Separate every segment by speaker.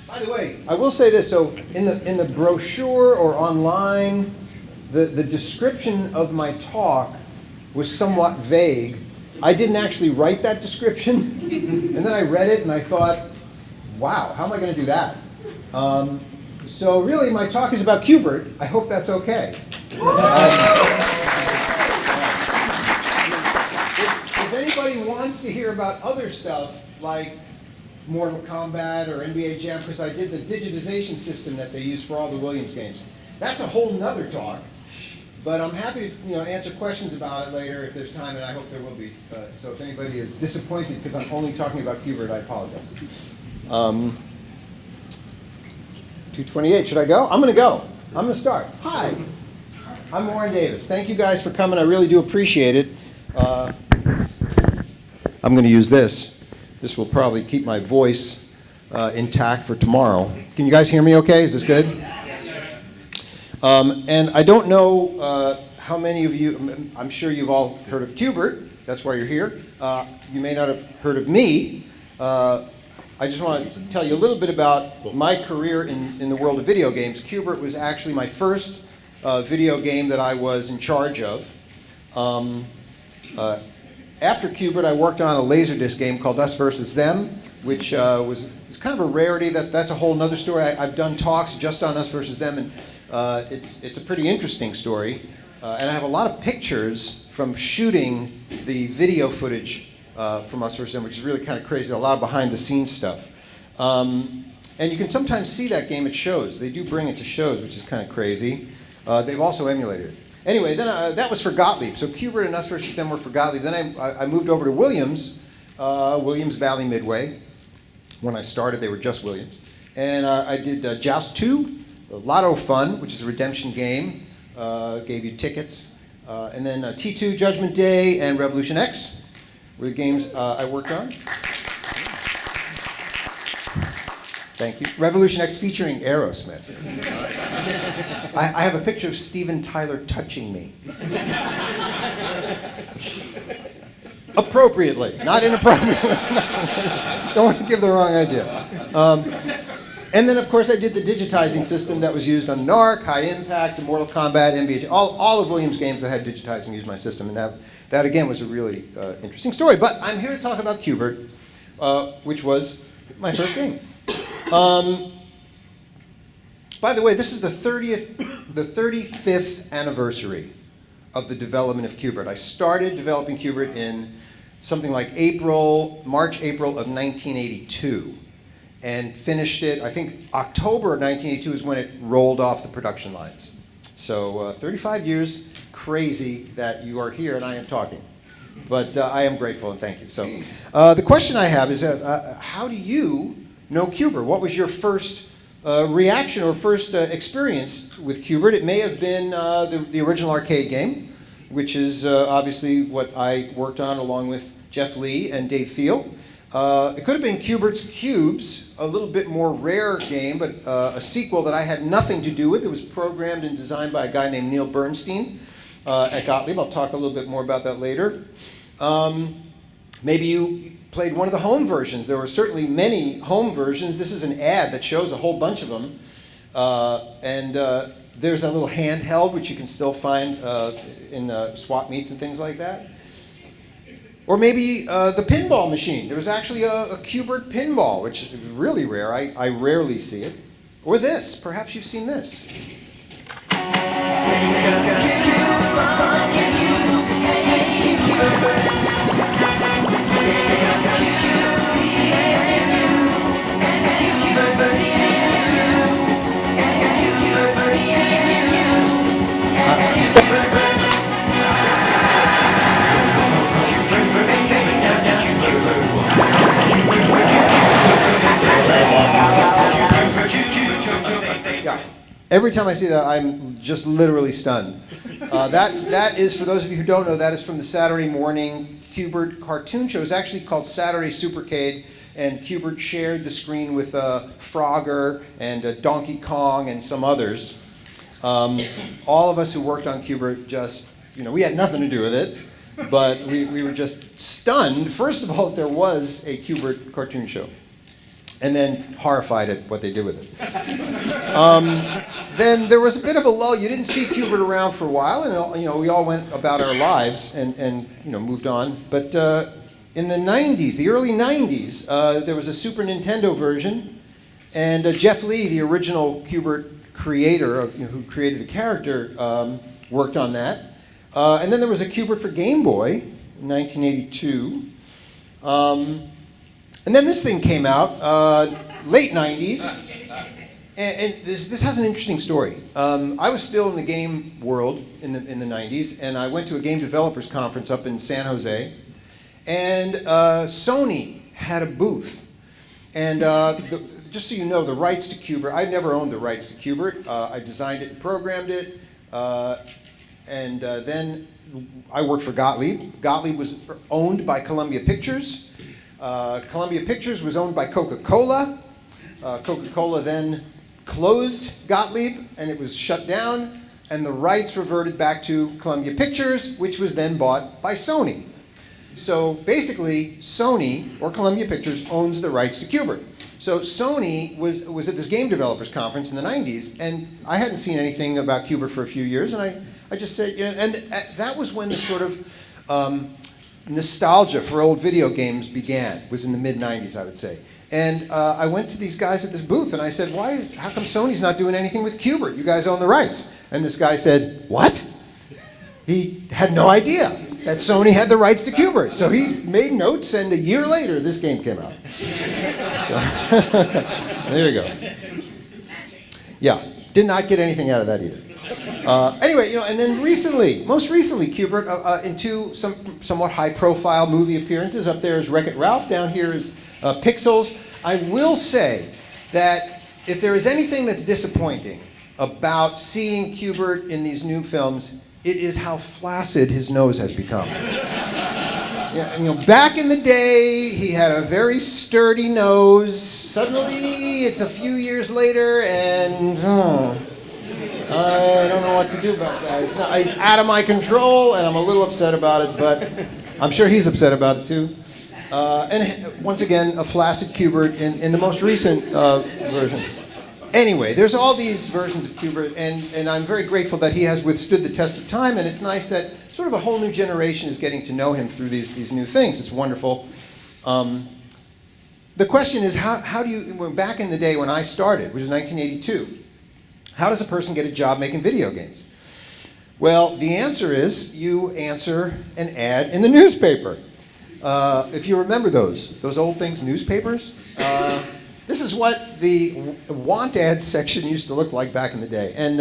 Speaker 1: By the way, I will say this. So in the brochure or online, the description of my talk was somewhat vague. I didn't actually write that description, and then I read it and I thought, wow, how am I going to do that? So really, my talk is about Qbert. I hope that's okay. If anybody wants to hear about other stuff, like Mortal Kombat or NBA Jam, because I did the digitization system that they use for all the Williams games, that's a whole nother talk. But I'm happy to answer questions about it later if there's time, and I hope there will be. So if anybody is disappointed because I'm only talking about Qbert, I apologize. 2:28, should I go? I'm going to go. I'm going to start. Hi, I'm Warren Davis. Thank you guys for coming. I really do appreciate it. I'm going to use this. This will probably keep my voice intact for tomorrow. Can you guys hear me okay? Is this good? And I don't know how many of you, I'm sure you've all heard of Qbert. That's why you're here. You may not have heard of me. I just want to tell you a little bit about my career in the world of video games. Qbert was actually my first video game that I was in charge of. After Qbert, I worked on a Laserdisc game called Us Versus Them, which was kind of a rarity. That's a whole other story. I've done talks just on Us Versus Them, and it's a pretty interesting story. And I have a lot of pictures from shooting the video footage from Us Versus Them, which is really kind of crazy. A lot of behind-the-scenes stuff. And you can sometimes see that game at shows. They do bring it to shows, which is kind of crazy. They've also emulated it. Anyway, then that was for Gottlieb. So Qbert and Us Versus Them were for Gottlieb. Then I moved over to Williams, Williams Valley Midway. When I started, they were just Williams. And I did Joust 2, Lotto Fun, which is a redemption game. Gave you tickets. And then T2, Judgment Day, and Revolution X were the games I worked on. Thank you. Revolution X featuring Aerosmith. I have a picture of Steven Tyler touching me. Appropriately, not inappropriately. Don't want to give the wrong idea. And then, of course, I did the digitizing system that was used on Narc, High Impact, Mortal Kombat, NBA, all of Williams' games that had digitizing used my system. And that again, was a really interesting story. But I'm here to talk about Qbert, which was my first game. By the way, this is the 35th anniversary of the development of Qbert. I started developing Qbert in something like March, April of 1982, and finished it, I think October of 1982 is when it rolled off the production lines. So 35 years, crazy that you are here and I am talking. But I am grateful and thank you. So the question I have is, how do you know Qbert? What was your first reaction or first experience with Qbert? It may have been the original arcade game, which is obviously what I worked on along with Jeff Lee and Dave Thiel. It could have been Qbert's Cubes, a little bit more rare game, but a sequel that I had nothing to do with. It was programmed and designed by a guy named Neil Bernstein at Gottlieb. I'll talk a little bit more about that later. Maybe you played one of the home versions. There were certainly many home versions. This is an ad that shows a whole bunch of them. There's a little handheld, which you can still find in swap meets and things like that. Or maybe the pinball machine. There was actually a Qbert pinball, which is really rare. I rarely see it. Or this. Perhaps you've seen this. Yeah. Every time I see that, I'm just literally stunned. That is, for those of you who don't know, that is from the Saturday morning Qbert cartoon show. It's actually called Saturday Supercade, and Qbert shared the screen with Frogger and Donkey Kong and some others. All of us who worked on Qbert just, we had nothing to do with it, but we were just stunned, first of all, that there was a Qbert cartoon show. and then horrified at what they did with it. Then there was a bit of a lull. You didn't see Qbert around for a while, and we all went about our lives and moved on. But in the 90s, the early 90s, there was a Super Nintendo version, and Jeff Lee, the original Qbert creator, who created the character, worked on that. And then there was a Qbert for Game Boy in 1982. And then this thing came out, late 90s. And this has an interesting story. I was still in the game world in the 90s, and I went to a game developers conference up in San Jose, and Sony had a booth. And just so you know, the rights to Qbert, I never owned the rights to Qbert. I designed it and programmed it, and then I worked for Gottlieb. Gottlieb was owned by Columbia Pictures. Columbia Pictures was owned by Coca-Cola. Coca-Cola then closed Gottlieb, and it was shut down, and the rights reverted back to Columbia Pictures, which was then bought by Sony. So basically, Sony, or Columbia Pictures, owns the rights to Qbert. So Sony was at this game developers conference in the 90s, and I hadn't seen anything about Qbert for a few years, and I just said, and that was when the sort of nostalgia for old video games began, was in the mid-90s, I would say. And I went to these guys at this booth, and I said, how come Sony's not doing anything with Qbert? You guys own the rights. And this guy said, what? He had no idea that Sony had the rights to Qbert. So he made notes, and a year later, this game came out. So, there you go. Yeah, did not get anything out of that either. Anyway, and then most recently, Qbert, in two somewhat high-profile movie appearances. Up there is Wreck-It Ralph. Down here is Pixels. I will say that if there is anything that's disappointing about seeing Qbert in these new films, it is how flaccid his nose has become. Yeah, back in the day, he had a very sturdy nose. Suddenly, it's a few years later, and I don't know what to do about that. It's out of my control, and I'm a little upset about it, but I'm sure he's upset about it too. And once again, a flaccid Qbert in the most recent version. Anyway, there's all these versions of Qbert, and I'm very grateful that he has withstood the test of time, and it's nice that sort of a whole new generation is getting to know him through these new things. It's wonderful. The question is, how do you, back in the day when I started, which was 1982, how does a person get a job making video games? Well, the answer is you answer an ad in the newspaper. If you remember those old things, newspapers, this is what the want ads section used to look like back in the day. And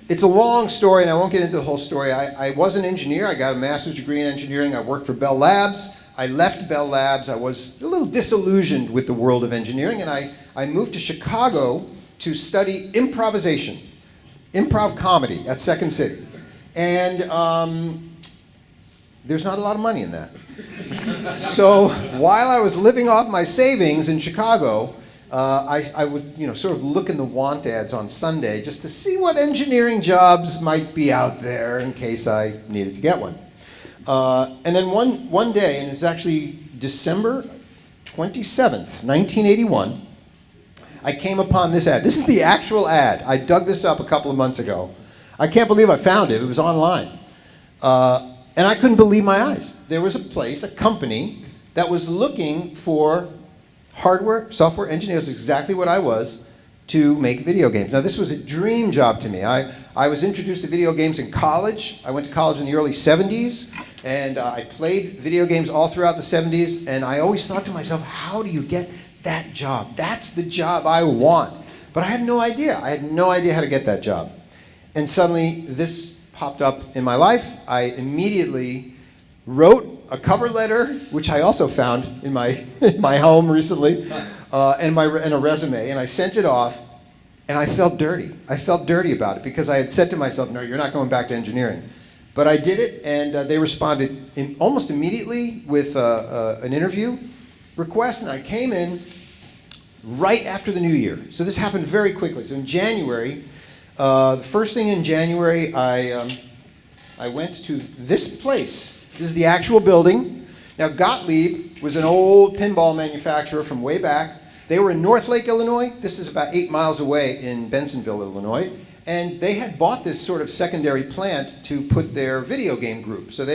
Speaker 1: it's a long story, and I won't get into the whole story. I was an engineer. I got a master's degree in engineering. I worked for Bell Labs. I left Bell Labs. I was a little disillusioned with the world of engineering, and I moved to Chicago to study improvisation, improv comedy at Second City. And there's not a lot of money in that. So while I was living off my savings in Chicago, I would sort of look in the want ads on Sunday just to see what engineering jobs might be out there in case I needed to get one. And then one day, and it's actually December 27th, 1981, I came upon this ad. This is the actual ad. I dug this up a couple of months ago. I can't believe I found it. It was online. And I couldn't believe my eyes. There was a place, a company, that was looking for hardware, software engineers, exactly what I was, to make video games. Now, this was a dream job to me. I was introduced to video games in college. I went to college in the early 70s, and I played video games all throughout the 70s, and I always thought to myself, how do you get that job? That's the job I want. But I had no idea. I had no idea how to get that job. And suddenly, this popped up in my life. I immediately wrote a cover letter, which I also found in my home recently, and a resume, and I sent it off, and I felt dirty. I felt dirty about it because I had said to myself, no, you're not going back to engineering. But I did it, and they responded almost immediately with an interview request, and I came in right after the new year. So this happened very quickly. So in January, the first thing in January, I went to this place. This is the actual building. Now, Gottlieb was an old pinball manufacturer from way back. They were in North Lake, Illinois. This is about 8 miles away in Bensonville, Illinois. And they had bought this sort of secondary plant to put their video game group. So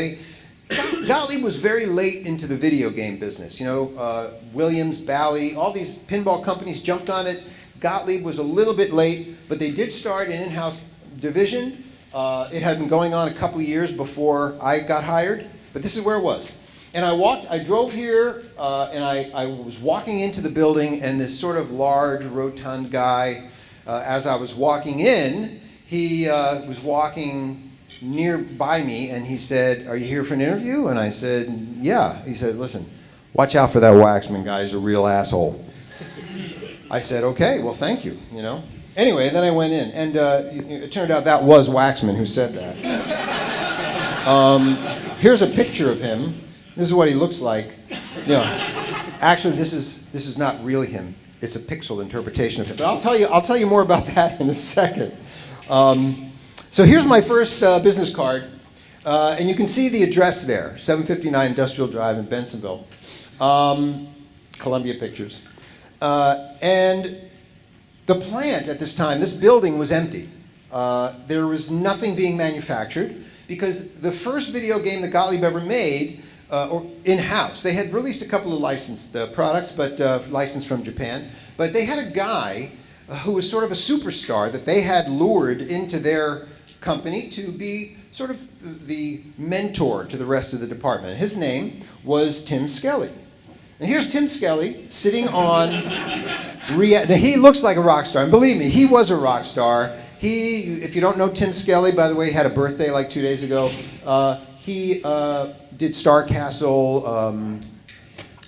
Speaker 1: Gottlieb was very late into the video game business. You know, Williams, Bally, all these pinball companies jumped on it. Gottlieb was a little bit late, but they did start an in-house division. It had been going on a couple of years before I got hired, but this is where it was. And I drove here, and I was walking into the building, and this sort of large, rotund guy, as I was walking in, he was walking nearby me, and he said, "Are you here for an interview?" And I said, "Yeah." He said, "Listen, watch out for that Waxman guy. He's a real asshole." I said, "Okay, well, thank you," you know. Anyway, then I went in, and it turned out that was Waxman who said that. Here's a picture of him. This is what he looks like. You know, actually, this is not really him. It's a pixel interpretation of him. But I'll tell you more about that in a second. So here's my first business card, and you can see the address there, 759 Industrial Drive in Bensonville, Columbia Pictures. And the plant at this time, this building was empty. There was nothing being manufactured because the first video game that Gottlieb ever made, or in-house, they had released a couple of licensed products, but licensed from Japan. But they had a guy who was sort of a superstar that they had lured into their company to be sort of the mentor to the rest of the department. His name was Tim Skelly. And here's Tim Skelly sitting on now, he looks like a rock star, and believe me, he was a rock star. If you don't know Tim Skelly, by the way, he had a birthday like 2 days ago. He did Star Castle,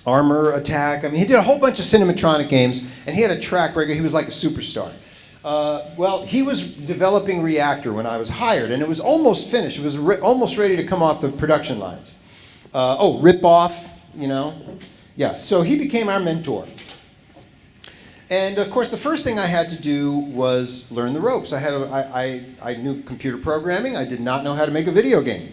Speaker 1: Armor Attack. I mean, he did a whole bunch of cinematronic games, and he had a track record. He was like a superstar. Well, he was developing Reactor when I was hired, and it was almost finished. It was almost ready to come off the production lines. Rip-off, you know. Yeah, so he became our mentor. And of course, the first thing I had to do was learn the ropes. I knew computer programming. I did not know how to make a video game.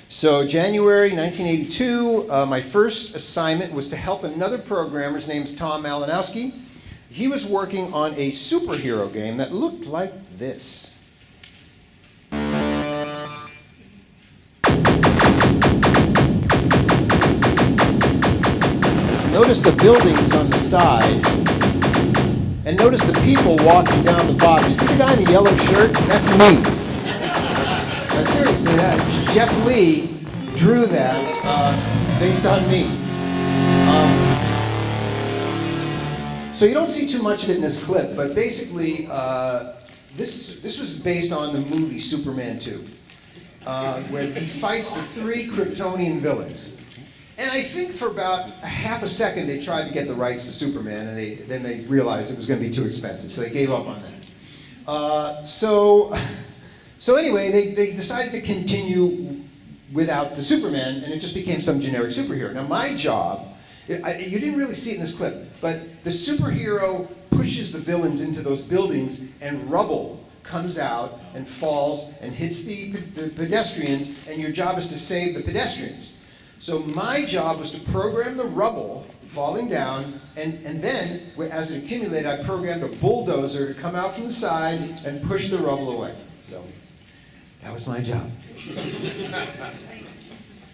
Speaker 1: So January 1982, my first assignment was to help another programmer. His name's Tom Malinowski. He was working on a superhero game that looked like this. Notice the buildings on the side, and notice the people walking down the bottom. You see the guy in the yellow shirt? That's me. Now seriously, Jeff Lee drew that based on me. So you don't see too much of it in this clip, but basically this was based on the movie Superman 2, where he fights the 3 Kryptonian villains. And I think for about a half a second they tried to get the rights to Superman, and then they realized it was going to be too expensive, so they gave up on that. So anyway, they decided to continue without the Superman, and it just became some generic superhero. Now my job, you didn't really see it in this clip, but the superhero pushes the villains into those buildings, and rubble comes out and falls and hits the pedestrians, and your job is to save the pedestrians. So my job was to program the rubble falling down, and then, as it accumulated, I programmed a bulldozer to come out from the side and push the rubble away. So that was my job.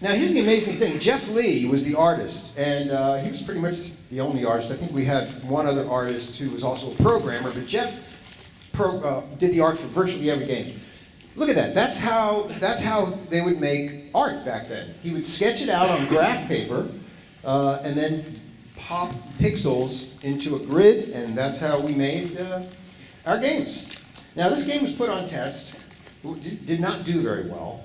Speaker 1: Now here's the amazing thing. Jeff Lee was the artist, and he was pretty much the only artist. I think we had one other artist who was also a programmer, but Jeff did the art for virtually every game. Look at that. That's how they would make art back then. He would sketch it out on graph paper, and then pop pixels into a grid, and that's how we made our games. Now this game was put on test. Did not do very well.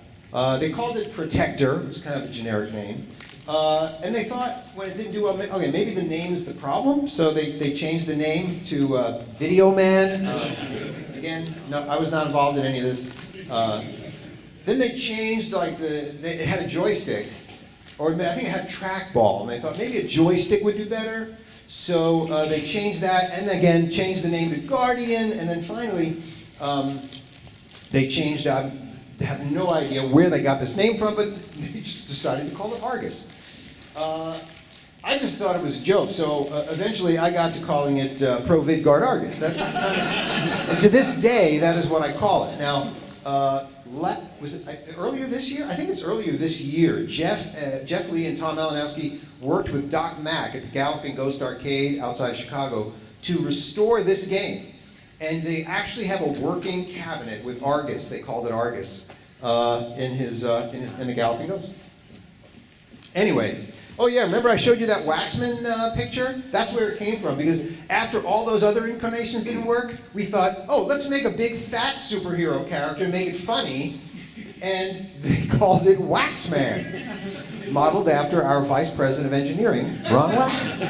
Speaker 1: They called it Protector. It was kind of a generic name. And they thought, when it didn't do well, okay, maybe the name is the problem. So they changed the name to Video Man. Again, no, I was not involved in any of this. Then they changed, like, it had a joystick. Or I think it had trackball. And they thought maybe a joystick would do better. So they changed that, and again, changed the name to Guardian. And then finally, they changed out. They have no idea where they got this name from, but they just decided to call it Argus. I just thought it was a joke, so eventually I got to calling it ProVidGuard Argus. That's and to this day, that is what I call it. Now, was it earlier this year? I think it's earlier this year. Jeff Lee and Tom Malinowski worked with Doc Mack at the Galloping Ghost Arcade outside of Chicago to restore this game. And they actually have a working cabinet with Argus. They called it Argus in the Galloping Ghost. Anyway. Oh yeah, remember I showed you that Waxman picture? That's where it came from, because after all those other incarnations didn't work, we thought, oh, let's make a big fat superhero character, make it funny, and they called it Waxman, modeled after our Vice President of Engineering, Ron Waxman.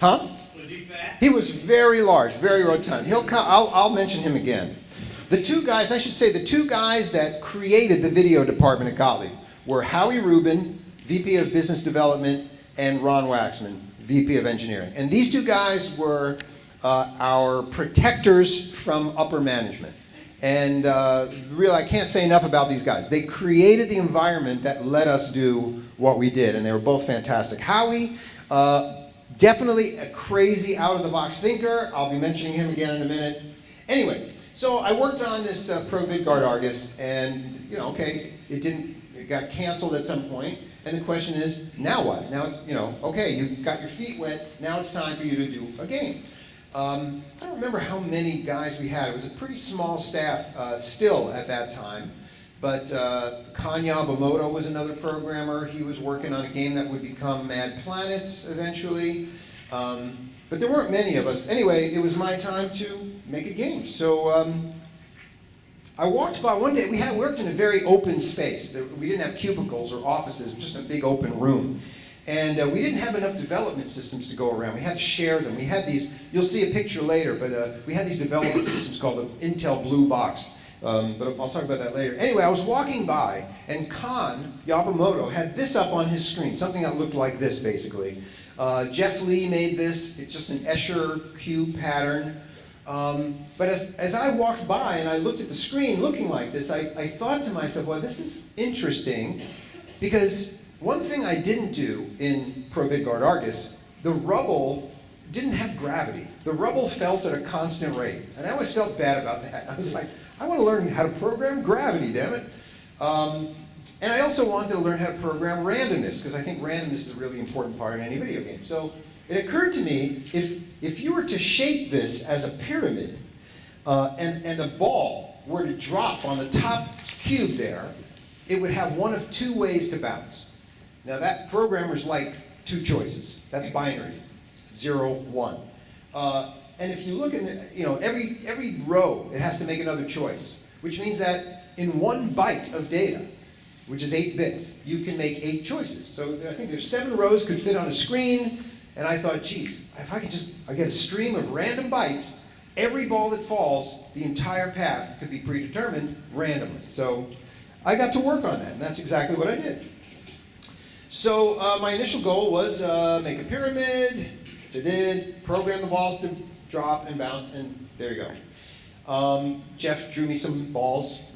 Speaker 1: Huh?
Speaker 2: Was he fat?
Speaker 1: He was very large, very rotund. He'll come, I'll mention him again. The two guys, I should say, the two guys that created the video department at Gottlieb were Howie Rubin, VP of Business Development, and Ron Waxman, VP of Engineering. And these two guys were our protectors from upper management. And really, I can't say enough about these guys. They created the environment that let us do what we did, and they were both fantastic. Howie, definitely a crazy out-of-the-box thinker. I'll be mentioning him again in a minute. Anyway. So I worked on this ProVidGuard Argus, and okay, it got canceled at some point, and the question is, now what? Now it's, okay, you got your feet wet, now it's time for you to do a game. I don't remember how many guys we had. It was a pretty small staff still at that time, but Kan Yamamoto was another programmer. He was working on a game that would become Mad Planets eventually. But there weren't many of us. Anyway, it was my time to make a game. So I walked by one day. We worked in a very open space. We didn't have cubicles or offices, just a big open room. And we didn't have enough development systems to go around. We had to share them. We had these, you'll see a picture later, but we had these development systems called the Intel Blue Box. But I'll talk about that later. Anyway, I was walking by, and Kan Yamamoto had this up on his screen, something that looked like this, basically. Jeff Lee made this. It's just an Escher cube pattern. But as I walked by and I looked at the screen looking like this, I thought to myself, well, this is interesting, because one thing I didn't do in ProVidGuard Argus, the rubble didn't have gravity. The rubble felt at a constant rate. And I always felt bad about that. I was like, I want to learn how to program gravity, damn it. And I also wanted to learn how to program randomness, because I think randomness is a really important part in any video game. So it occurred to me, if you were to shape this as a pyramid, and a ball were to drop on the top cube there, it would have one of two ways to bounce. Now that programmers like two choices. That's binary, 0, 1. And if you look in every row, it has to make another choice, which means that in 1 byte of data, which is 8 bits, you can make 8 choices. So I think there's 7 rows could fit on a screen, and I thought, geez, if I get a stream of random bytes, every ball that falls, the entire path could be predetermined randomly. So I got to work on that, and that's exactly what I did. So my initial goal was make a pyramid, which I did, program the balls to drop and bounce, and there you go. Jeff drew me some balls,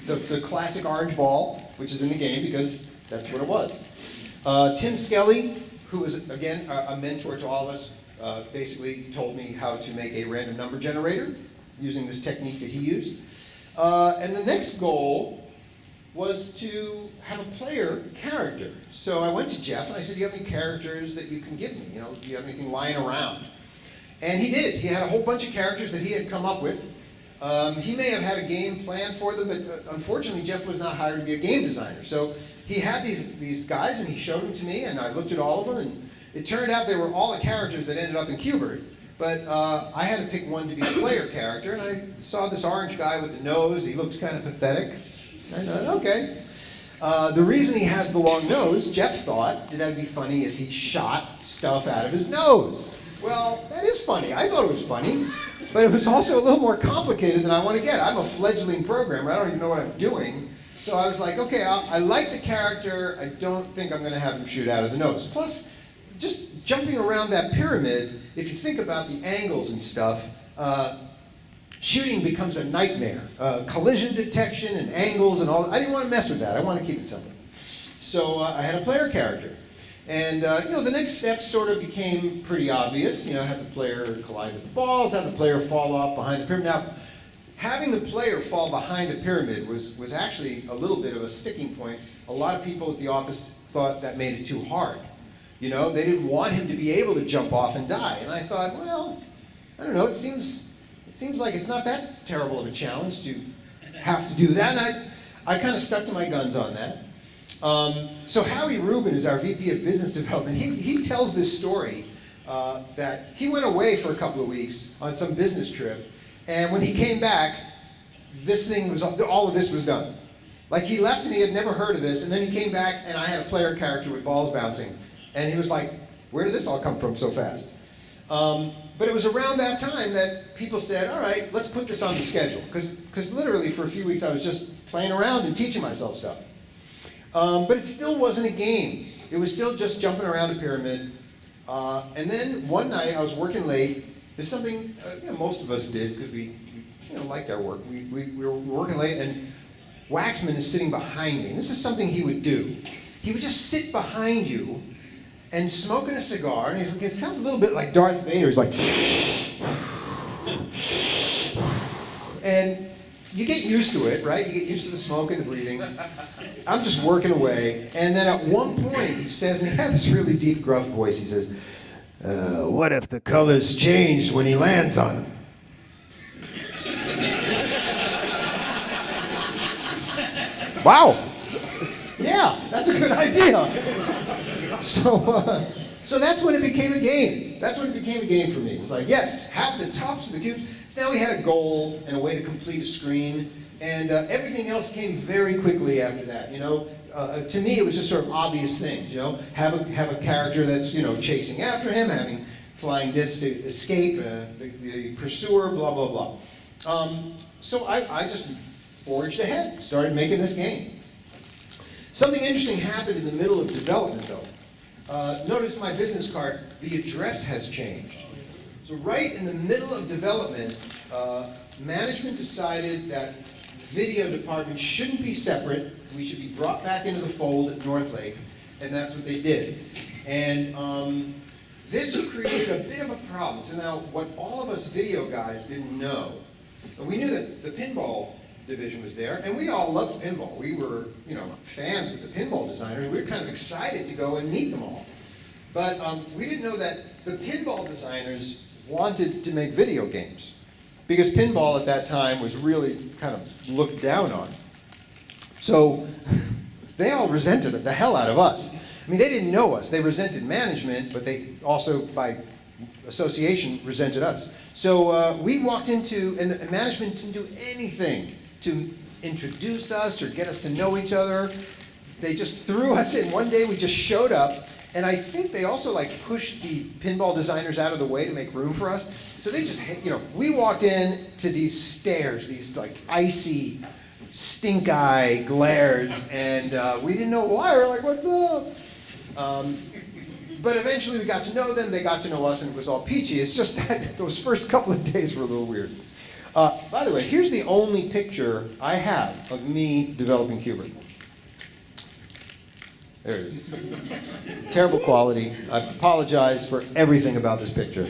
Speaker 1: the classic orange ball, which is in the game because that's what it was. Tim Skelly, who was, again, a mentor to all of us, basically told me how to make a random number generator using this technique that he used. And the next goal was to have a player character. So I went to Jeff and I said, do you have any characters that you can give me? Do you have anything lying around? And he did. He had a whole bunch of characters that he had come up with. He may have had a game planned for them, but unfortunately Jeff was not hired to be a game designer. So he had these guys and he showed them to me, and I looked at all of them, and it turned out they were all the characters that ended up in Qbert. But I had to pick one to be the player character, and I saw this orange guy with the nose. He looked kind of pathetic. I thought, okay. The reason he has the long nose, Jeff thought that would be funny if he shot stuff out of his nose. Well, that is funny. I thought it was funny, but it was also a little more complicated than I want to get. I'm a fledgling programmer. I don't even know what I'm doing. So I was like, okay, I like the character. I don't think I'm going to have him shoot out of the nose. Plus, just jumping around that pyramid, if you think about the angles and stuff, shooting becomes a nightmare. Collision detection and angles and all. I didn't want to mess with that. I want to keep it simple. So I had a player character. And the next step sort of became pretty obvious. Have the player collide with the balls, have the player fall off behind the pyramid. Now, having the player fall behind the pyramid was actually a little bit of a sticking point. A lot of people at the office thought that made it too hard. They didn't want him to be able to jump off and die. And I thought, well, I don't know, it seems like it's not that terrible of a challenge to have to do that. And I kind of stuck to my guns on that. So Howie Rubin is our VP of Business Development. He tells this story that he went away for a couple of weeks on some business trip, and when he came back, all of this was done. Like, he left and he had never heard of this, and then he came back and I had a player character with balls bouncing, and he was like, where did this all come from so fast? But it was around that time that people said, all right, let's put this on the schedule, because literally for a few weeks I was just playing around and teaching myself stuff. But it still wasn't a game. It was still just jumping around a pyramid. And then one night I was working late. There's something most of us did because we liked our work. We were working late, and Waxman is sitting behind me. And this is something he would do. He would just sit behind you and smoking a cigar. And it sounds a little bit like Darth Vader. He's like, and you get used to it, right? You get used to the smoke and the breathing. I'm just working away. And then at one point he says, and he had this really deep, gruff voice, he says, what if the colors changed when he lands on them? Wow. Yeah, that's a good idea. So that's when it became a game. That's when it became a game for me. It was like, yes, have the tops of the cubes. So now we had a goal and a way to complete a screen, and everything else came very quickly after that. To me, it was just sort of obvious things. Have a character that's chasing after him, having flying discs to escape, the pursuer, blah blah blah. So I just forged ahead, started making this game. Something interesting happened in the middle of development, though. Notice my business card, the address has changed. So right in the middle of development, management decided that video department shouldn't be separate. We should be brought back into the fold at Northlake, and that's what they did. And this created a bit of a problem. So now, what all of us video guys didn't know, and we knew that the pinball division was there, and we all loved pinball. We were, fans of the pinball designers. We were kind of excited to go and meet them all. But we didn't know that the pinball designers wanted to make video games, because pinball at that time was really kind of looked down on. So they all resented the hell out of us. I mean, they didn't know us. They resented management, but they also, by association, resented us. So we walked into, and the management didn't do anything to introduce us or get us to know each other. They just threw us in. One day we just showed up, and I think they also pushed the pinball designers out of the way to make room for us. So they just, we walked in to these stairs, these icy, stink-eye glares, and we didn't know why. We were like, what's up? But eventually we got to know them, they got to know us, and it was all peachy. It's just that those first couple of days were a little weird. By the way, here's the only picture I have of me developing Qbert. There it is. Terrible quality. I apologize for everything about this picture.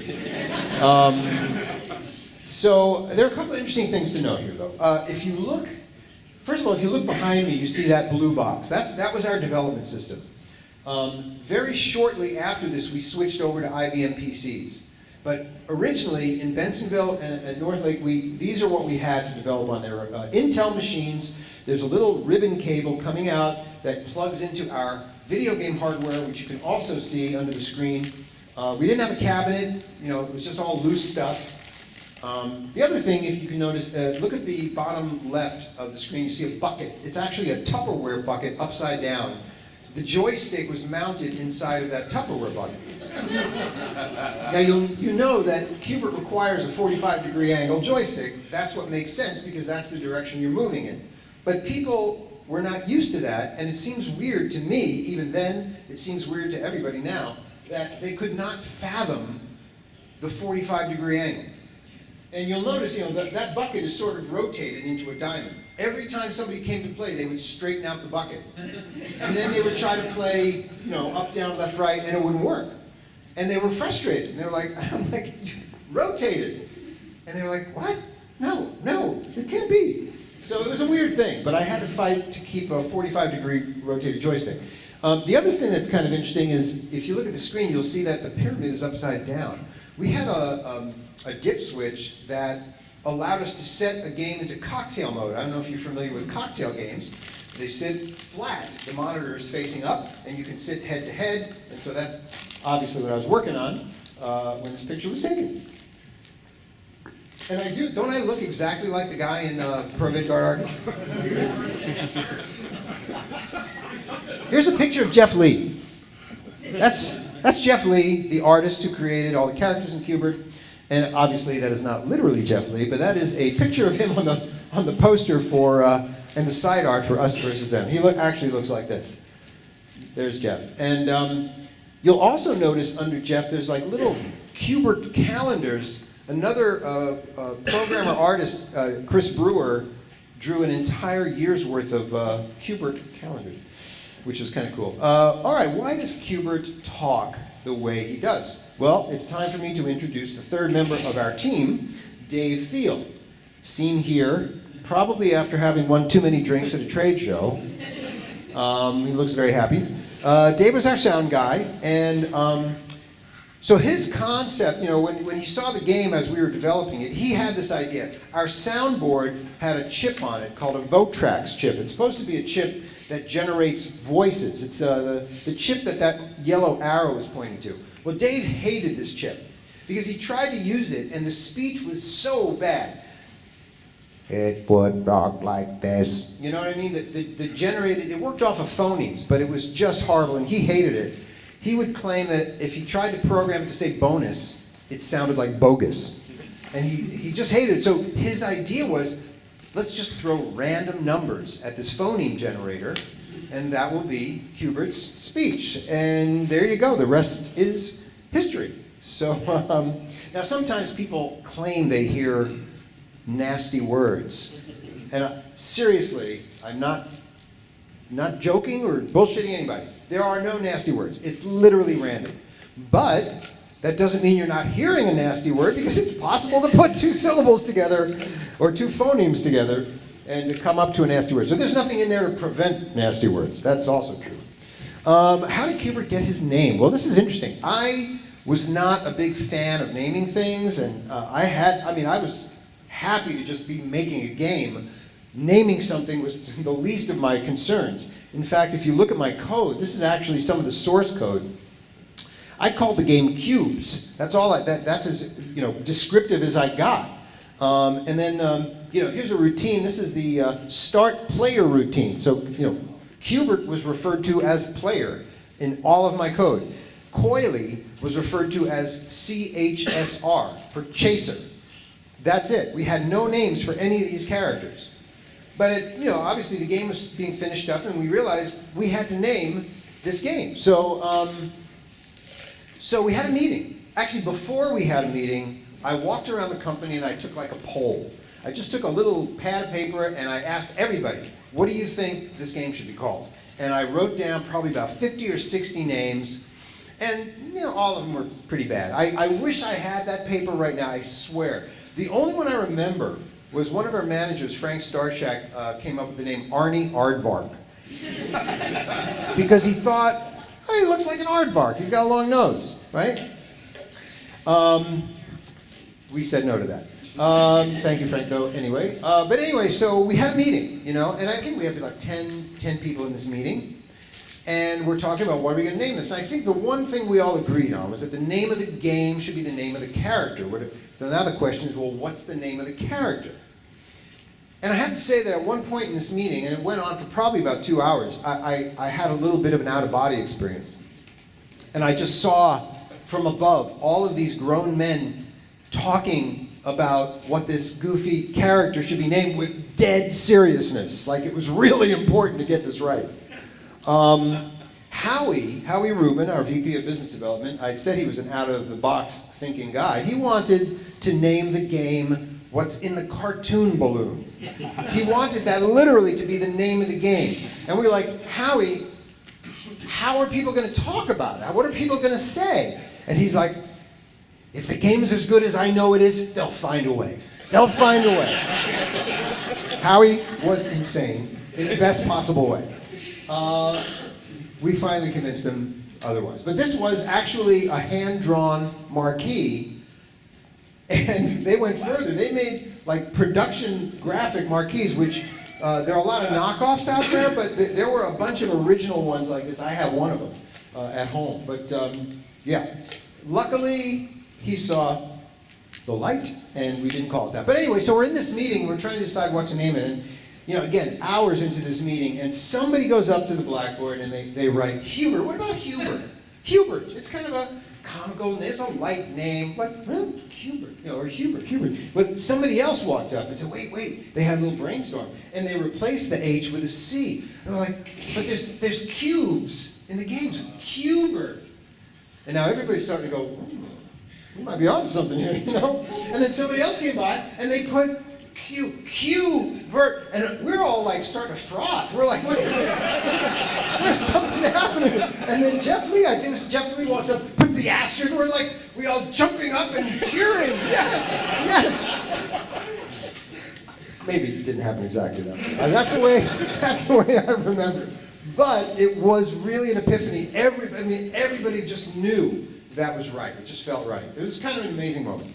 Speaker 1: So there are a couple of interesting things to note here, though. If you look, first of all, if you look behind me, you see that blue box. That was our development system. Very shortly after this, we switched over to IBM PCs. But originally, in Bensonville and at Northlake, these are what we had to develop on there. Intel machines. There's a little ribbon cable coming out that plugs into our video game hardware, which you can also see under the screen. We didn't have a cabinet. It was just all loose stuff. The other thing, if you can notice, look at the bottom left of the screen. You see a bucket. It's actually a Tupperware bucket upside down. The joystick was mounted inside of that Tupperware bucket. Now you know that Qbert requires a 45-degree angle joystick. That's what makes sense, because that's the direction you're moving in. But people were not used to that, and it seems weird to me, even then, it seems weird to everybody now, that they could not fathom the 45-degree angle. And you'll notice, that bucket is sort of rotated into a diamond. Every time somebody came to play, they would straighten out the bucket. And then they would try to play, up, down, left, right, and it wouldn't work. And they were frustrated. And they were like, I'm like, you rotated. And they were like, what? No, it can't be. So it was a weird thing, but I had to fight to keep a 45-degree rotated joystick. The other thing that's kind of interesting is, if you look at the screen, you'll see that the pyramid is upside down. We had a dip switch that allowed us to set a game into cocktail mode. I don't know if you're familiar with cocktail games. They sit flat. The monitor is facing up, and you can sit head to head. And so that's obviously what I was working on when this picture was taken. And don't I look exactly like the guy in PRGE Artist? Here's a picture of Jeff Lee. That's Jeff Lee, the artist who created all the characters in Qbert. And obviously that is not literally Jeff Lee, but that is a picture of him on the poster for and the side art for Us Versus Them. He actually looks like this. There's Jeff. And you'll also notice under Jeff there's like little Qbert calendars. Another programmer artist, Chris Brewer, drew an entire year's worth of Qbert calendars, which is kind of cool. All right, why does Qbert talk the way he does? Well, it's time for me to introduce the third member of our team, Dave Thiel. Seen here, probably after having won too many drinks at a trade show. He looks very happy. Dave was our sound guy, and so his concept, when he saw the game as we were developing it, he had this idea. Our soundboard had a chip on it called a Votrax chip. It's supposed to be a chip that generates voices. It's the chip that yellow arrow is pointing to. Well, Dave hated this chip because he tried to use it and the speech was so bad. It would talk like this. You know what I mean? The generated, it worked off of phonemes, but it was just horrible and he hated it. He would claim that if he tried to program it to say bonus, it sounded like bogus. And he just hated it. So his idea was, let's just throw random numbers at this phoneme generator, and that will be Qbert's speech. And there you go. The rest is history. So now sometimes people claim they hear nasty words. And seriously, I'm not joking or bullshitting anybody. There are no nasty words. It's literally random. But that doesn't mean you're not hearing a nasty word, because it's possible to put two syllables together or two phonemes together and to come up to a nasty word. So there's nothing in there to prevent nasty words. That's also true. How did Qbert get his name? Well, this is interesting. I was not a big fan of naming things, and I was happy to just be making a game. Naming something was the least of my concerns. In fact, if you look at my code, this is actually some of the source code. I called the game Cubes. That's all. That's as descriptive as I got. And then here's a routine. This is the start player routine. So Qbert was referred to as player in all of my code. Coily was referred to as CHSR for chaser. That's it. We had no names for any of these characters. But obviously the game was being finished up, and we realized we had to name this game. So we had a meeting. Actually, before we had a meeting, I walked around the company and I took like a poll. I just took a little pad of paper and I asked everybody, what do you think this game should be called? And I wrote down probably about 50 or 60 names, and all of them were pretty bad. I wish I had that paper right now, I swear. The only one I remember was one of our managers, Frank Starshak, came up with the name Arnie Aardvark. Because he thought, he looks like an aardvark. He's got a long nose, right? We said no to that. Thank you, Frank, though, anyway. But anyway, so we had a meeting, and I think we have like 10 people in this meeting. And we're talking about what are we going to name this. And I think the one thing we all agreed on was that the name of the game should be the name of the character. So now the question is, well, what's the name of the character? And I have to say that at one point in this meeting, and it went on for probably about 2 hours, I had a little bit of an out-of-body experience. And I just saw from above all of these grown men talking about what this goofy character should be named with dead seriousness. Like it was really important to get this right. Howie Rubin, our VP of Business Development, I said he was an out-of-the-box thinking guy. He wanted to name the game what's in the cartoon balloon. He wanted that literally to be the name of the game. And we were like, Howie, how are people going to talk about it? What are people going to say? And he's like, if the game is as good as I know it is, they'll find a way. They'll find a way. Howie was insane in the best possible way. We finally convinced him otherwise. But this was actually a hand-drawn marquee. And they went further. They made like production graphic marquees, which there are a lot of knockoffs out there, but there were a bunch of original ones like this. I have one of them at home. But yeah, luckily he saw the light, and we didn't call it that. But anyway, so we're in this meeting. We're trying to decide what to name it. And again, hours into this meeting, and somebody goes up to the blackboard and they write Qbert. What about Qbert? Qbert. It's kind of a comical name. It's a light name, like Qbert, or Qbert. But somebody else walked up and said, wait. They had a little brainstorm, and they replaced the H with a C. And we're like, but there's cubes in the games. Qbert. And now everybody's starting to go, we might be onto something here, And then somebody else came by, and they put Qbert, and we're all like starting to froth. We're like, there's something happening. And then Jeff Lee, I think it was Jeff Lee, walks up, puts the asterisk. We're like, we all jumping up and cheering. Yes. Maybe it didn't happen exactly that way. That's the way I remember it. But it was really an epiphany. Everybody just knew that was right. It just felt right. It was kind of an amazing moment.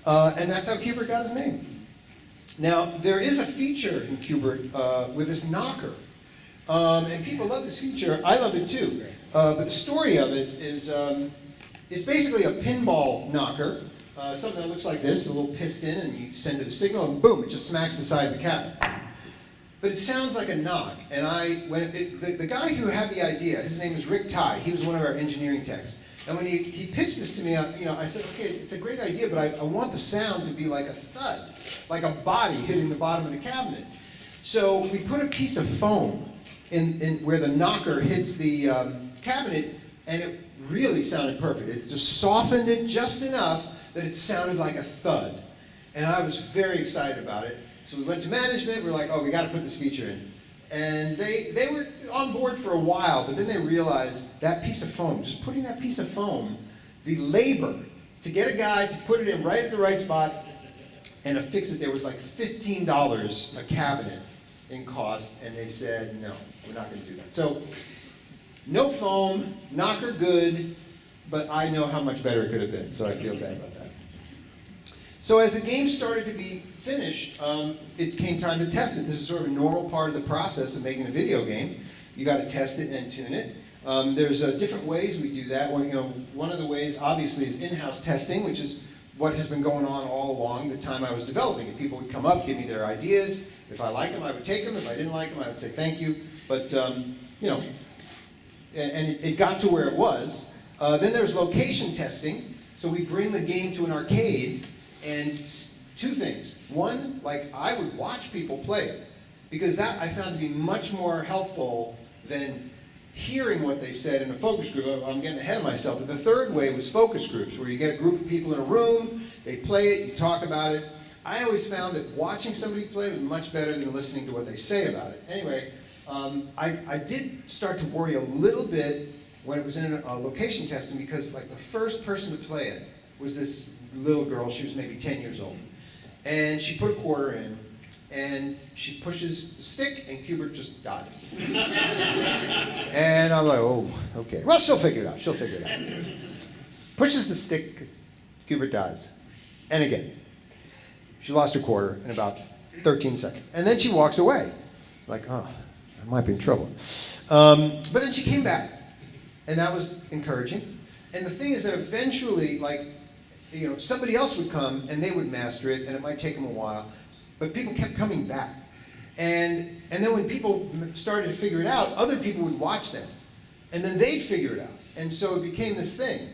Speaker 1: And that's how Qbert got his name. Now, there is a feature in Qbert with this knocker. And people love this feature. I love it too. But the story of it is it's basically a pinball knocker. Something that looks like this, a little piston, and you send it a signal, and boom, it just smacks the side of the cabinet. But it sounds like a knock. And the guy who had the idea, his name is Rick Ty. He was one of our engineering techs. And when he pitched this to me, I said, okay, it's a great idea, but I want the sound to be like a thud, like a body hitting the bottom of the cabinet. So we put a piece of foam in where the knocker hits the cabinet, and it really sounded perfect. It just softened it just enough that it sounded like a thud. And I was very excited about it. So we went to management. We were like, oh, we got to put this feature in. And they were on board for a while, but then they realized that piece of foam, just putting that piece of foam, the labor to get a guy to put it in right at the right spot and to fix it, there was like $15 a cabinet in cost, and they said, no, we're not going to do that. So no foam, knocker good, but I know how much better it could have been, so I feel bad about that. So as the game started to be finished, it came time to test it. This is sort of a normal part of the process of making a video game. You got to test it and tune it. There's different ways we do that. One of the ways, obviously, is in-house testing, which is what has been going on all along the time I was developing it. People would come up, give me their ideas. If I liked them, I would take them. If I didn't like them, I would say thank you. But, and it got to where it was. Then there's location testing. So we bring the game to an arcade, and two things. One, like I would watch people play it, because that I found to be much more helpful than hearing what they said in a focus group. I'm getting ahead of myself. But the third way was focus groups, where you get a group of people in a room, they play it, you talk about it. I always found that watching somebody play was much better than listening to what they say about it. Anyway, I did start to worry a little bit when it was in a location testing, because like the first person to play it was this little girl. She was maybe 10 years old. And she put a quarter in, and she pushes the stick, and Qbert just dies. And I'm like, oh, okay. Well, she'll figure it out. Pushes the stick, Qbert dies. And again. She lost her quarter in about 13 seconds. And then she walks away. Like, oh, I might be in trouble. But then she came back, and that was encouraging. And the thing is that eventually, somebody else would come, and they would master it, and it might take them a while. But people kept coming back. And then when people started to figure it out, other people would watch them. And then they'd figure it out. And so it became this thing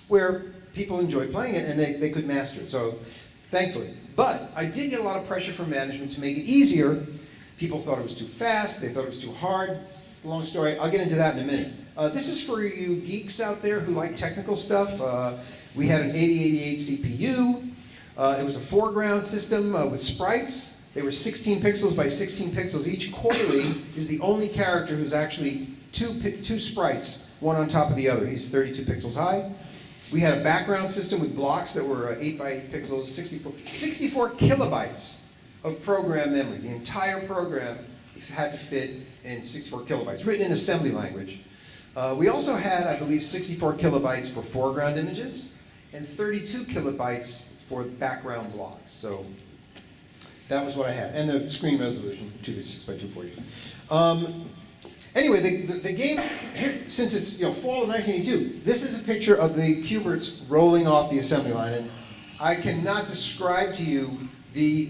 Speaker 1: where people enjoyed playing it, and they could master it. So thankfully. But I did get a lot of pressure from management to make it easier. People thought it was too fast. They thought it was too hard. Long story. I'll get into that in a minute. This is for you geeks out there who like technical stuff. We had an 8088 CPU. It was a foreground system with sprites. They were 16 pixels by 16 pixels. Each coily is the only character who's actually two sprites, one on top of the other. He's 32 pixels high. We had a background system with blocks that were 8 by 8 pixels, 64 kilobytes of program memory. The entire program had to fit in 64 kilobytes, written in assembly language. We also had, I believe, 64 kilobytes for foreground images and 32 kilobytes for background blocks. So that was what I had. And the screen resolution, 256 by 240. Anyway, the game, here, since it's fall of 1982, this is a picture of the Qberts rolling off the assembly line. And I cannot describe to you the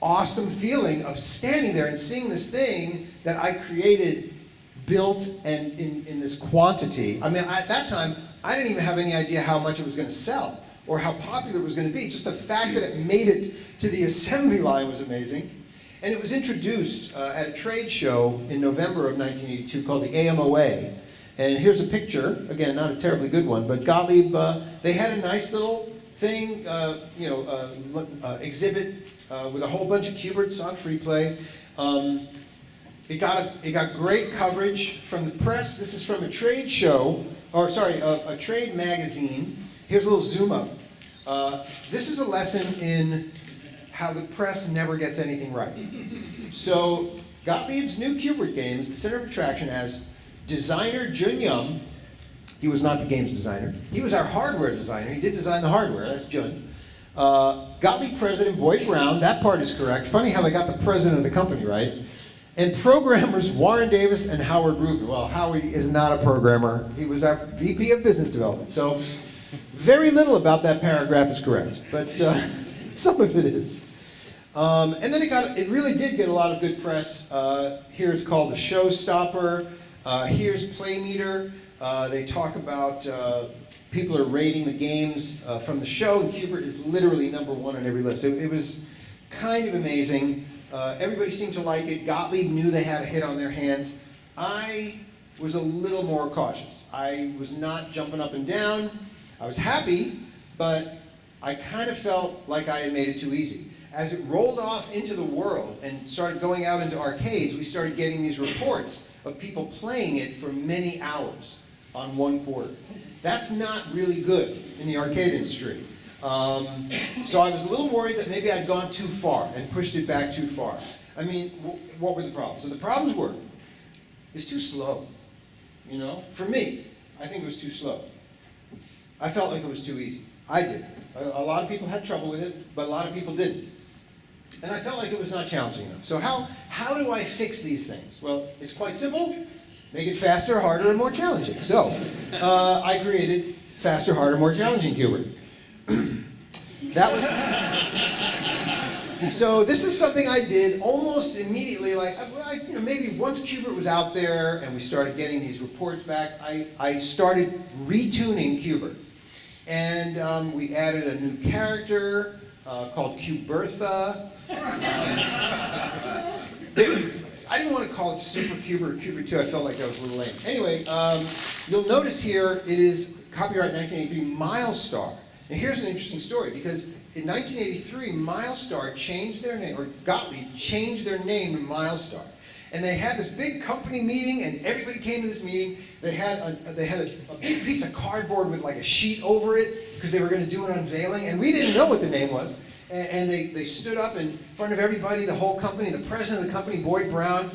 Speaker 1: awesome feeling of standing there and seeing this thing that I created built and in this quantity. I mean, at that time, I didn't even have any idea how much it was going to sell or how popular it was going to be. Just the fact that it made it to the assembly line was amazing. And it was introduced at a trade show in November of 1982 called the AMOA. And here's a picture, again, not a terribly good one, but Gottlieb, they had a nice little thing, exhibit with a whole bunch of Qberts on free play. It got great coverage from the press. This is from a trade show, or sorry, a trade magazine. Here's a little zoom up. This is a lesson in how the press never gets anything right. So Gottlieb's new Qbert games, the center of attraction as designer Jun Yum. He was not the game's designer. He was our hardware designer. He did design the hardware. That's Jun. Gottlieb president Boyd Brown. That part is correct. Funny how they got the president of the company right. And programmers Warren Davis and Howard Rubin. Well, Howie is not a programmer. He was our VP of Business Development. So very little about that paragraph is correct, but some of it is. And then it really did get a lot of good press. Here it's called the Showstopper. Here's Playmeter. They talk about people are rating the games from the show, and Qbert is literally #1 on every list. It was kind of amazing. Everybody seemed to like it. Gottlieb knew they had a hit on their hands. I was a little more cautious. I was not jumping up and down. I was happy, but I kind of felt like I had made it too easy. As it rolled off into the world and started going out into arcades, we started getting these reports of people playing it for many hours on one quarter. That's not really good in the arcade industry. So I was a little worried that maybe I'd gone too far and pushed it back too far. I mean, what were the problems? So the problems were, it's too slow. For me, I think it was too slow. I felt like it was too easy. I did. A lot of people had trouble with it, but a lot of people didn't. And I felt like it was not challenging enough. So how do I fix these things? Well, it's quite simple. Make it faster, harder, and more challenging. So I created faster, harder, more challenging Qbert. So this is something I did almost immediately. Like maybe once Qbert was out there and we started getting these reports back, I started retuning Qbert. And we added a new character called Qbertha. I didn't want to call it Super Qbert or Qbert 2. I felt like that was a little lame. Anyway, you'll notice here it is copyright 1983 Milestar. Now here's an interesting story because in 1983 Milestar changed their name, or Gottlieb changed their name to Milestar. And they had this big company meeting, and everybody came to this meeting. They had a big piece of cardboard with like a sheet over it because they were going to do an unveiling, and we didn't know what the name was. And they stood up in front of everybody, the whole company. The president of the company, Boyd Brown,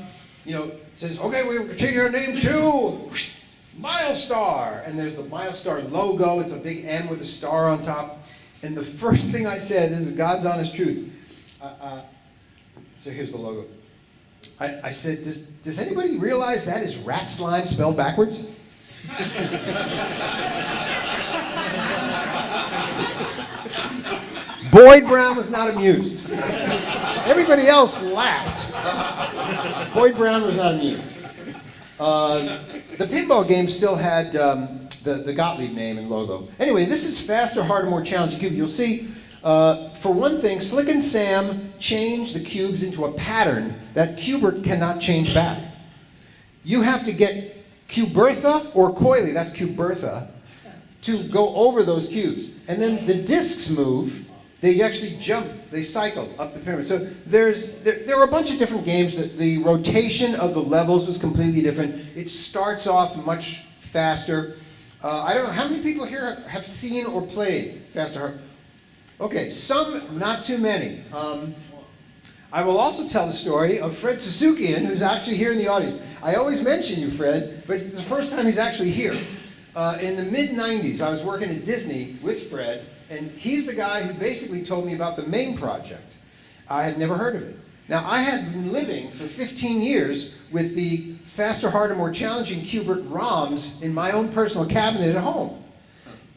Speaker 1: says, "Okay, we're changing our name to Milestar." And there's the Milestar logo. It's a big M with a star on top. And the first thing I said, this is God's honest truth. So here's the logo. I said, does anybody realize that is rat slime spelled backwards? Boyd Brown was not amused. Everybody else laughed. Boyd Brown was not amused. The pinball game still had the Gottlieb name and logo. Anyway, this is faster, harder, more challenging cube. You'll see, for one thing, Slick and Sam changed the cubes into a pattern that Qbert cannot change back. You have to get Qbertha or coily, that's Qbertha, to go over those cubes. And then the discs move, They actually jump, they cycle up the pyramid. So there were a bunch of different games. The rotation of the levels was completely different. It starts off much faster. I don't know, how many people here have seen or played Faster Hard? Okay, some, not too many. I will also tell the story of Fred Suzukian, who's actually here in the audience. I always mention you, Fred, but it's the first time he's actually here. In the mid-90s, I was working at Disney with Fred, and he's the guy who basically told me about the MAME project. I had never heard of it. Now, I had been living for 15 years with the faster, harder, more challenging Qbert ROMs in my own personal cabinet at home.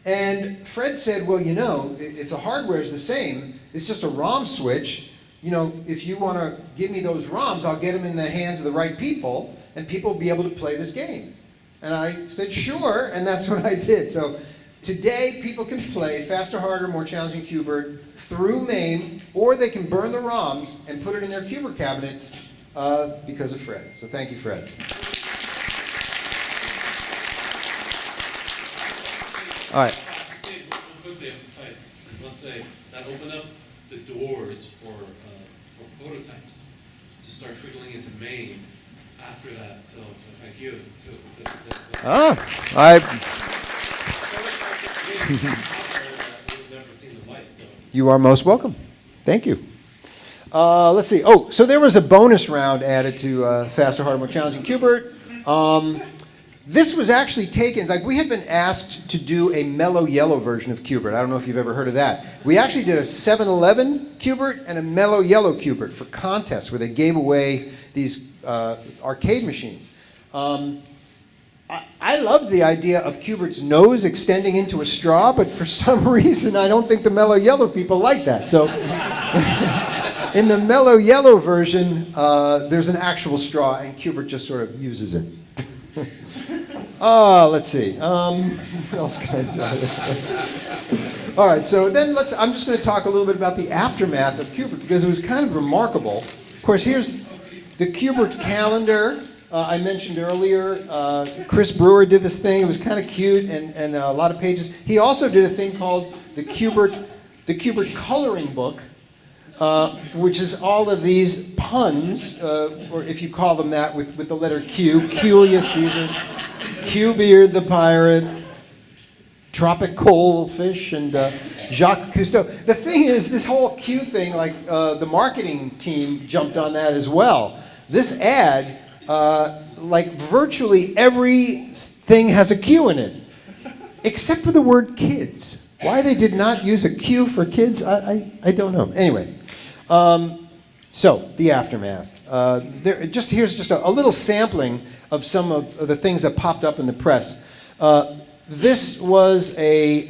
Speaker 1: And Fred said, well, you know, if the hardware is the same, it's just a ROM switch. You know, if you want to give me those ROMs, I'll get them in the hands of the right people, and people will be able to play this game. And I said, sure, and that's what I did. So today, people can play faster, harder, more challenging Qbert through MAME, or they can burn the ROMs and put it in their Qbert cabinets because of Fred. So thank you, Fred. All right.
Speaker 2: Quickly, I must say, that opened up the doors for prototypes to start trickling into MAME after that. So thank you.
Speaker 1: You are most welcome. Thank you. Let's see. Oh, so there was a bonus round added to Faster, Harder, More Challenging Qbert. This was actually taken, like we had been asked to do a mellow yellow version of Qbert. I don't know if you've ever heard of that. We actually did a 7-Eleven Qbert and a mellow yellow Qbert for contests where they gave away these arcade machines. I loved the idea of Qbert's nose extending into a straw, but for some reason I don't think the mellow yellow people like that. So in the mellow yellow version, there's an actual straw and Qbert just sort of uses it. Let's see. What else can I tell you? All right, so then I'm just going to talk a little bit about the aftermath of Qbert because it was kind of remarkable. Of course, here's the Qbert calendar I mentioned earlier. Chris Brewer did this thing. It was kind of cute and a lot of pages. He also did a thing called the Qbert coloring book, which is all of these puns, or if you call them that, with the letter Q, Julius Caesar, Qbert the pirate, Tropical Fish, and Jacques Cousteau. The thing is, this whole Q thing, like the marketing team jumped on that as well. This ad, like virtually everything has a Q in it, except for the word kids. Why they did not use a Q for kids, I don't know. Anyway, so the aftermath. Here's just a little sampling of some of the things that popped up in the press. This was a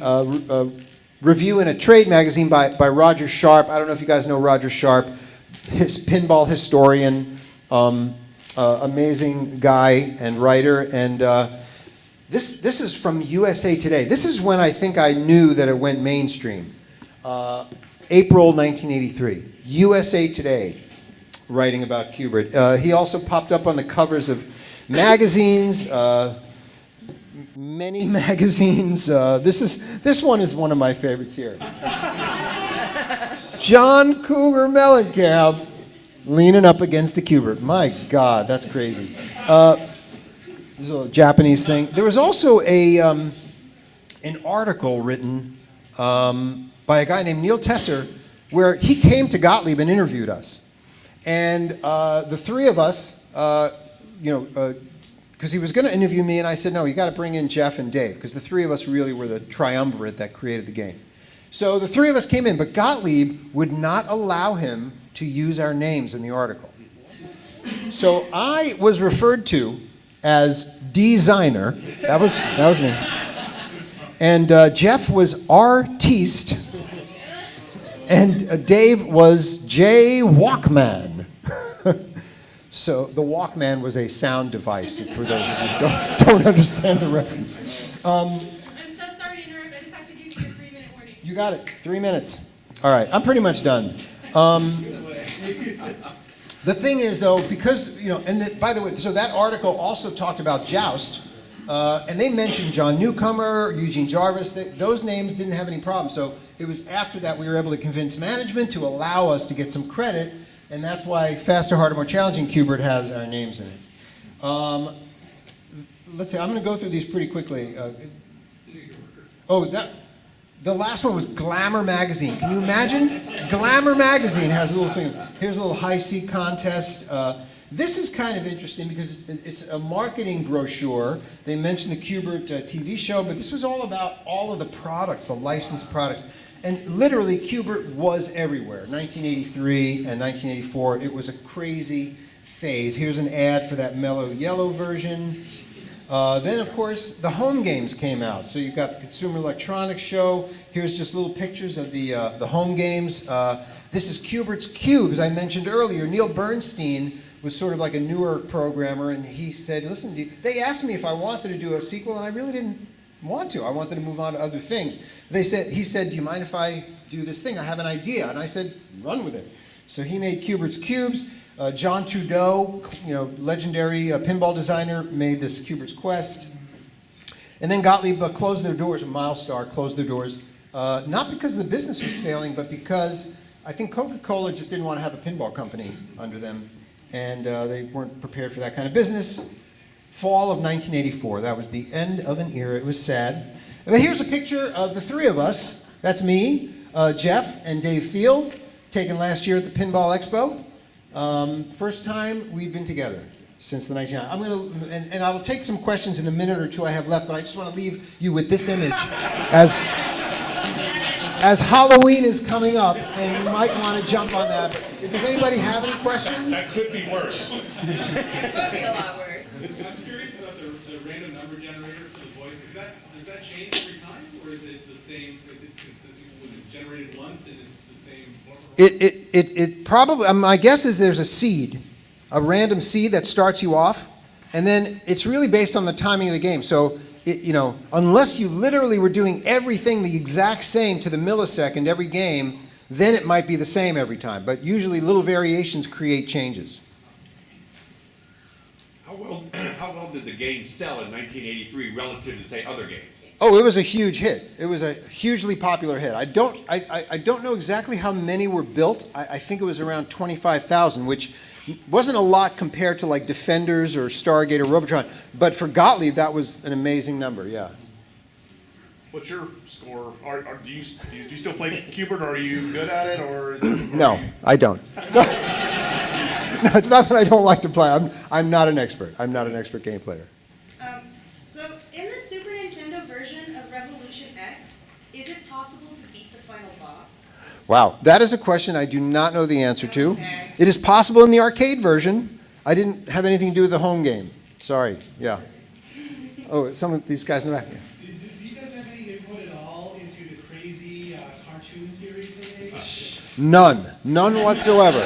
Speaker 1: review in a trade magazine by Roger Sharp. I don't know if you guys know Roger Sharp, his pinball historian, amazing guy and writer. And this is from USA Today. This is when I think I knew that it went mainstream. April 1983. USA Today, writing about Qbert. He also popped up on the covers of magazines, many magazines. This one is one of my favorites here. John Cougar Mellencamp leaning up against a Qbert. My God, that's crazy. This is a Japanese thing. There was also an article written by a guy named Neil Tesser where he came to Gottlieb and interviewed us. And the three of us, because he was going to interview me, and I said, no, you got to bring in Jeff and Dave, because the three of us really were the triumvirate that created the game. So the three of us came in, but Gottlieb would not allow him to use our names in the article. So I was referred to as designer. That was me. And Jeff was artiste. And Dave was J. Walkman. So the Walkman was a sound device, for those of you who don't understand the reference.
Speaker 3: I'm so sorry to interrupt. I just have to give you a 3-minute warning.
Speaker 1: You got it. 3 minutes. All right. I'm pretty much done. The thing is, though, because, by the way, so that article also talked about Joust, And they mentioned John Newcomer, Eugene Jarvis. Those names didn't have any problem. So it was after that we were able to convince management to allow us to get some credit, and that's why Faster, Harder, More Challenging Qbert has our names in it. Let's see, I'm going to go through these pretty quickly. The last one was Glamour Magazine. Can you imagine? Glamour Magazine has a little thing. Here's a little high seat contest. This is kind of interesting because it's a marketing brochure. They mentioned the Qbert TV show, but this was all about all of the products, the licensed products. And literally, Qbert was everywhere. 1983 and 1984, it was a crazy phase. Here's an ad for that mellow yellow version. Then, of course, the home games came out. So you've got the Consumer Electronics Show. Here's just little pictures of the home games. This is Qbert's Cube, as I mentioned earlier. Neil Bernstein was sort of like a newer programmer, and he said, listen, they asked me if I wanted to do a sequel, and I really didn't want to. I wanted to move on to other things. He said, do you mind if I do this thing? I have an idea. And I said, run with it. So he made Qbert's Cubes. John Trudeau, legendary pinball designer, made this Qbert's Quest. And then Gottlieb closed their doors, Milestar closed their doors, not because the business was failing, but because I think Coca-Cola just didn't want to have a pinball company under them, and they weren't prepared for that kind of business. Fall of 1984, that was the end of an era. It was sad. And then here's a picture of the three of us. That's me, Jeff, and Dave Field, taken last year at the Pinball Expo. First time we've been together since the 1990s. And I will take some questions in the minute or two I have left, but I just want to leave you with this image as Halloween is coming up, and you might want to jump on that. Does anybody have any questions?
Speaker 4: That could be worse.
Speaker 5: It could be a lot worse.
Speaker 2: I'm curious about the random number generator for the voice. Does that change every time, or is it the same? Was it generated once and it's the same?
Speaker 1: It probably, my guess is there's a seed, a random seed that starts you off, and then it's really based on the timing of the game. So, unless you literally were doing everything the exact same to the millisecond every game, then it might be the same every time. But usually little variations create changes.
Speaker 4: How well did the game sell in 1983 relative to, say, other games?
Speaker 1: Oh, it was a huge hit. It was a hugely popular hit. I don't know exactly how many were built. I think it was around 25,000, which wasn't a lot compared to like Defenders or Stargate or Robotron. But for Gottlieb, that was an amazing number, yeah.
Speaker 6: What's your score? Do you still play Qbert? Are you good at it, or is it?
Speaker 1: No, I don't. No, it's not that I don't like to play. I'm not an expert. I'm not an expert game player.
Speaker 7: So in the Super Nintendo version of Revolution X, is it possible to beat the final boss?
Speaker 1: Wow, that is a question I do not know the answer to.
Speaker 7: Okay.
Speaker 1: It is possible in the arcade version. I didn't have anything to do with the home game. Sorry, yeah. Oh, some of these guys in the back. Yeah.
Speaker 8: Do you guys have any input at all into the crazy cartoon series they made?
Speaker 1: None whatsoever.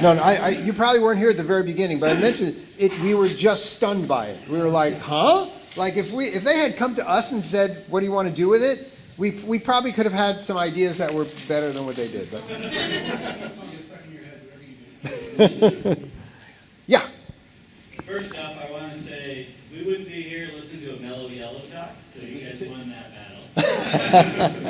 Speaker 1: None. You probably weren't here at the very beginning, but I mentioned it. We were just stunned by it. We were like, huh? Like if they had come to us and said, what do you want to do with it? We probably could have had some ideas that were better than what they did. But.
Speaker 8: That song gets stuck in your head wherever you do.
Speaker 1: Yeah.
Speaker 9: First off, I want to say we wouldn't be here listening to a mellow yellow talk, so you guys won that battle.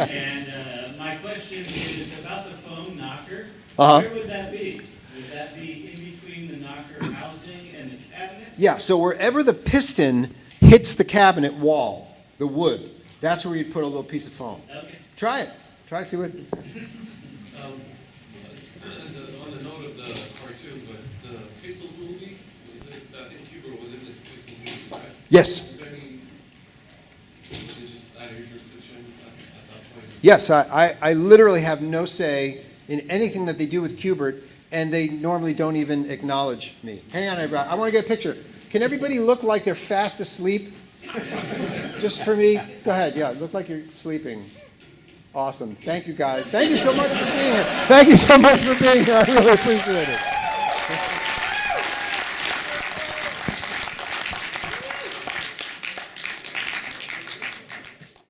Speaker 9: And my question is about the foam knocker.
Speaker 1: Uh-huh.
Speaker 9: Where would that be? Would that be in between the knocker housing and the cabinet?
Speaker 1: Yeah, so wherever the piston hits the cabinet wall, the wood, that's where you'd put a little piece of foam.
Speaker 9: Okay.
Speaker 1: Try it, see what.
Speaker 2: On the note of the cartoon, but the Pixels movie, I think Qbert was in the Pixels movie, right?
Speaker 1: Yes.
Speaker 2: Was it just out of your jurisdiction at that point?
Speaker 1: Yes, I literally have no say in anything that they do with Qbert, and they normally don't even acknowledge me. Hang on, I want to get a picture. Can everybody look like they're fast asleep? Just for me? Go ahead, yeah, look like you're sleeping. Awesome. Thank you, guys. Thank you so much for being here. Thank you so much for being here. I really appreciate it.